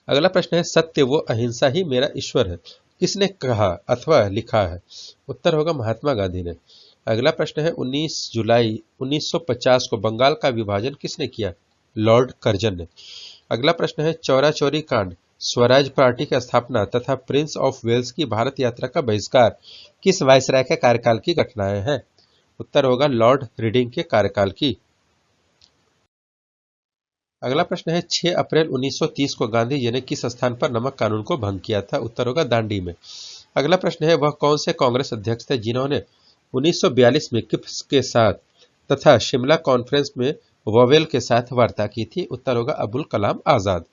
अगला प्रश्न है, सत्य व अहिंसा ही मेरा ईश्वर है किसने कहा अथवा लिखा है? उत्तर होगा महात्मा गांधी ने। अगला प्रश्न है, 19 जुलाई 1950 को बंगाल का विभाजन किसने किया? लॉर्ड कर्जन ने। अगला प्रश्न है, चौरा चौरी कांड, स्वराज पार्टी की स्थापना तथा प्रिंस ऑफ वेल्स की भारत यात्रा का बहिष्कार किस वायसराय के कार्यकाल की घटनाएं हैं? उत्तर होगा लॉर्ड रीडिंग के कार्यकाल की। अगला प्रश्न है 6 अप्रैल 1930 को गांधी जी ने किस स्थान पर नमक कानून को भंग किया था? उत्तर होगा दांडी में। अगला प्रश्न है वह कौन से कांग्रेस अध्यक्ष थे जिन्होंने 1942 में किप्स के साथ तथा शिमला कॉन्फ्रेंस में वोवेल के साथ वार्ता की थी? उत्तर होगा अबुल कलाम आजाद।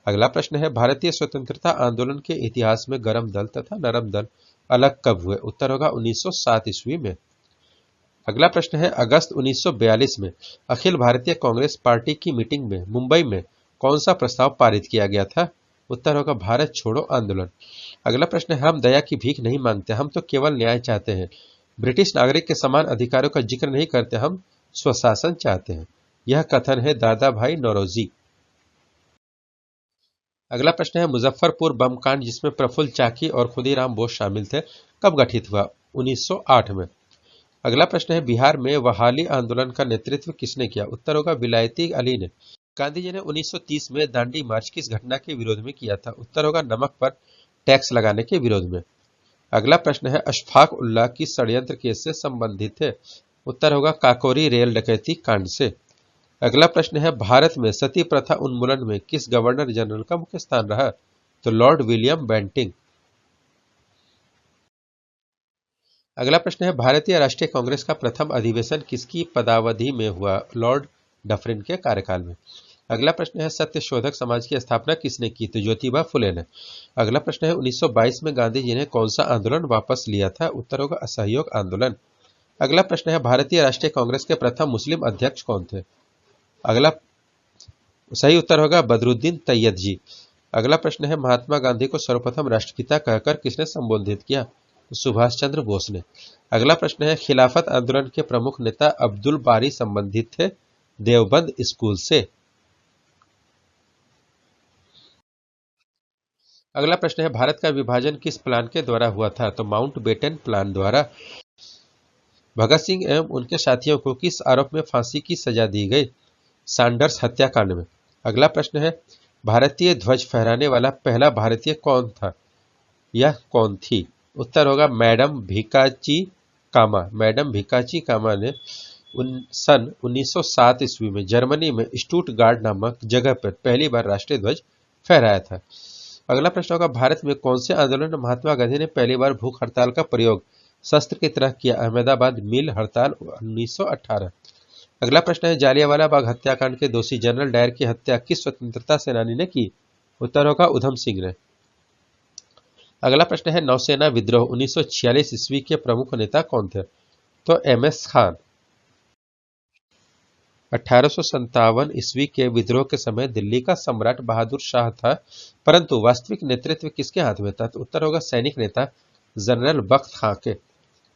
अगला प्रश्न है भारतीय स्वतंत्रता आंदोलन के इतिहास में गरम दल तथा नरम दल अलग कब हुए? उत्तर होगा 1907 ईस्वी में। अगला प्रश्न है अगस्त 1942 में अखिल भारतीय कांग्रेस पार्टी की मीटिंग में मुंबई में कौन सा प्रस्ताव पारित किया गया था? उत्तर होगा भारत छोड़ो आंदोलन। अगला प्रश्न है हम दया की भीख नहीं मांगते, हम तो केवल न्याय चाहते हैं। ब्रिटिश नागरिक के समान अधिकारों का जिक्र नहीं करते, हम स्वशासन चाहते हैं। यह कथन है दादा भाई नौरोजी। अगला प्रश्न है मुजफ्फरपुर बम कांड जिसमें प्रफुल्ल चाकी और खुदीराम बोस शामिल थे कब गठित हुआ? 1908 में। अगला प्रश्न है बिहार में वहाली आंदोलन का नेतृत्व किसने किया? उत्तर होगा विलायती अली ने। गांधी जी ने 1930 में दांडी मार्च किस घटना के विरोध में किया था? उत्तर होगा नमक पर टैक्स लगाने के विरोध में। अगला प्रश्न है अशफाक उल्लाह किस षड्यंत्र केस से संबंधित थे? उत्तर होगा काकोरी रेल डकैती कांड से। अगला प्रश्न है भारत में सती प्रथा उन्मूलन में किस गवर्नर जनरल का मुख्य स्थान रहा? तो लॉर्ड विलियम बेंटिंग। अगला प्रश्न है भारतीय राष्ट्रीय कांग्रेस का प्रथम अधिवेशन किसकी पदावधि में हुआ? लॉर्ड डफरिन के कार्यकाल में। अगला प्रश्न है सत्यशोधक समाज की स्थापना किसने की? तो ज्योतिबा फुले ने। अगला प्रश्न है 1922 में गांधी जी ने कौन सा आंदोलन वापस लिया था? उत्तर होगा असहयोग आंदोलन। अगला प्रश्न है भारतीय राष्ट्रीय कांग्रेस के प्रथम मुस्लिम अध्यक्ष कौन थे? अगला सही उत्तर होगा बदरुद्दीन तैयब जी। अगला प्रश्न है महात्मा गांधी को सर्वप्रथम राष्ट्रपिता कहकर किसने संबोधित किया? सुभाष चंद्र बोस ने। अगला प्रश्न है खिलाफत आंदोलन के प्रमुख नेता अब्दुल बारी संबंधित थे देवबंद स्कूल से। अगला प्रश्न है भारत का विभाजन किस प्लान के द्वारा हुआ था? तो माउंटबेटन प्लान द्वारा। भगत सिंह एवं उनके साथियों को किस आरोप में फांसी की सजा दी गई? सैंडर्स हत्याकांड में। अगला प्रश्न है भारतीय ध्वज फहराने वाला पहला भारतीय कौन था या कौन थी? उत्तर होगा मैडम भिकाची कामा। मैडम भिकाची कामा ने सन 1907 ईस्वी में जर्मनी में स्टुटगार्ट नामक जगह पर पहली बार राष्ट्रीय ध्वज फहराया था। अगला प्रश्न होगा भारत में कौन से आंदोलन में महात्मा गांधी ने पहली बार भूख हड़ताल का प्रयोग शस्त्र की तरह किया? अहमदाबाद मिल हड़ताल 1918। अगला प्रश्न है जालियांवाला बाग हत्याकांड के दोषी जनरल डायर की हत्या किस स्वतंत्रता सेनानी ने की? उत्तर होगा उधम सिंह ने। अगला प्रश्न है नौसेना विद्रोह 1946 ईस्वी के प्रमुख नेता कौन थे? तो एमएस खान। 1857 ईस्वी के विद्रोह के समय दिल्ली का सम्राट बहादुर शाह था, परंतु वास्तविक नेतृत्व किसके हाथ में था? तो उत्तर होगा सैनिक नेता जनरल बख्त खां के।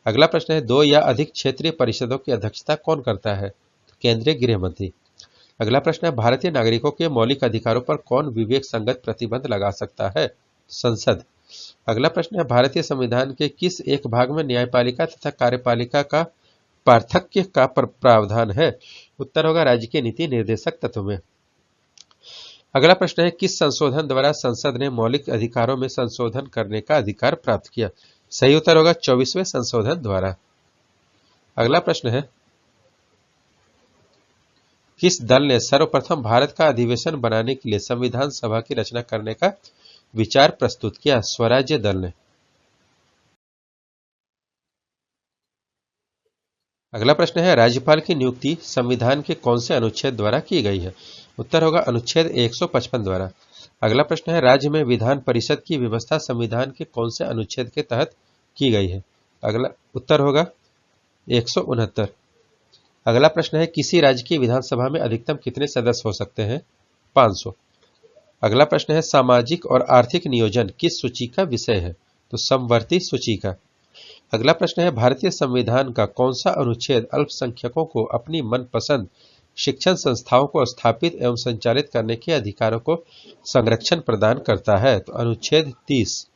अगला प्रश्न है दो या अधिक क्षेत्रीय परिषदों की अध्यक्षता कौन करता है? केंद्रीय गृह मंत्री। अगला प्रश्न है भारतीय नागरिकों के मौलिक अधिकारों पर कौन विवेक संगत प्रतिबंध लगा सकता है? संसद। अगला प्रश्न है भारतीय संविधान के किस एक भाग में न्यायपालिका तथा कार्यपालिका का पार्थक्य का प्रावधान है? उत्तर होगा राज्य के नीति निर्देशक तत्व में। अगला प्रश्न है किस संशोधन द्वारा संसद ने मौलिक अधिकारों में संशोधन करने का अधिकार प्राप्त किया? सही उत्तर होगा 24वें संशोधन द्वारा। अगला प्रश्न है किस दल ने सर्वप्रथम भारत का अधिवेशन बनाने के लिए संविधान सभा की रचना करने का विचार प्रस्तुत किया? स्वराज्य दल ने। अगला प्रश्न है राज्यपाल की नियुक्ति संविधान के कौन से अनुच्छेद द्वारा की गई है? उत्तर होगा अनुच्छेद 155 द्वारा। अगला प्रश्न है राज्य में विधान परिषद की व्यवस्था संविधान के कौन से अनुच्छेद के तहत की गई है? अगला उत्तर होगा 169। अगला प्रश्न है किसी राज्य की विधानसभा में अधिकतम कितने सदस्य हो सकते हैं? 500। अगला प्रश्न है सामाजिक और आर्थिक नियोजन किस सूची का विषय है? तो समवर्ती सूची का। अगला प्रश्न है भारतीय संविधान का कौन सा अनुच्छेद अल्पसंख्यकों को अपनी मनपसंद शिक्षण संस्थाओं को स्थापित एवं संचालित करने के अधिकारों को संरक्षण प्रदान करता है? तो अनुच्छेद 30।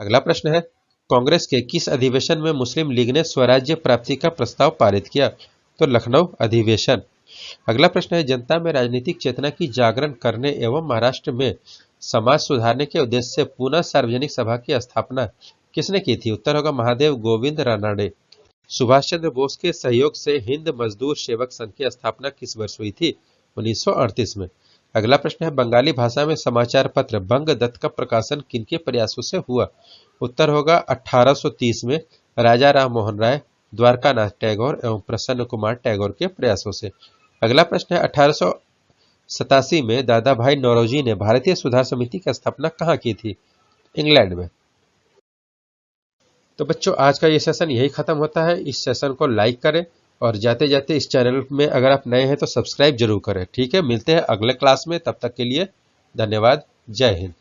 अगला प्रश्न है कांग्रेस के किस अधिवेशन में मुस्लिम लीग ने स्वराज्य प्राप्ति का प्रस्ताव पारित किया? तो लखनऊ अधिवेशन। अगला प्रश्न है जनता में राजनीतिक चेतना की जागरण करने एवं महाराष्ट्र में समाज सुधारने के उद्देश्य से पुनः सार्वजनिक सभा की स्थापना किसने की थी? उत्तर होगा महादेव गोविंद रानडे। सुभाष चंद्र बोस के सहयोग से हिंद मजदूर सेवक संघ की स्थापना किस वर्ष हुई थी? 1938 में। अगला प्रश्न है, बंगाली भाषा में समाचार पत्र बंगदत्त का प्रकाशन किनके प्रयासों से हुआ? उत्तर होगा 1830 में राजा राम मोहन राय, द्वारकानाथ टैगोर एवं प्रसन्न कुमार टैगोर के प्रयासों से। अगला प्रश्न है, 1887 में दादा भाई नौरोजी ने भारतीय सुधार समिति की स्थापना कहाँ की थी? इंग्लैंड में। तो बच्चों, आज का ये सेशन यही खत्म होता है। इस सेशन को लाइक करें और जाते जाते इस चैनल में अगर आप नए हैं तो सब्सक्राइब जरूर करें। ठीक है, मिलते हैं अगले क्लास में। तब तक के लिए धन्यवाद। जय हिंद।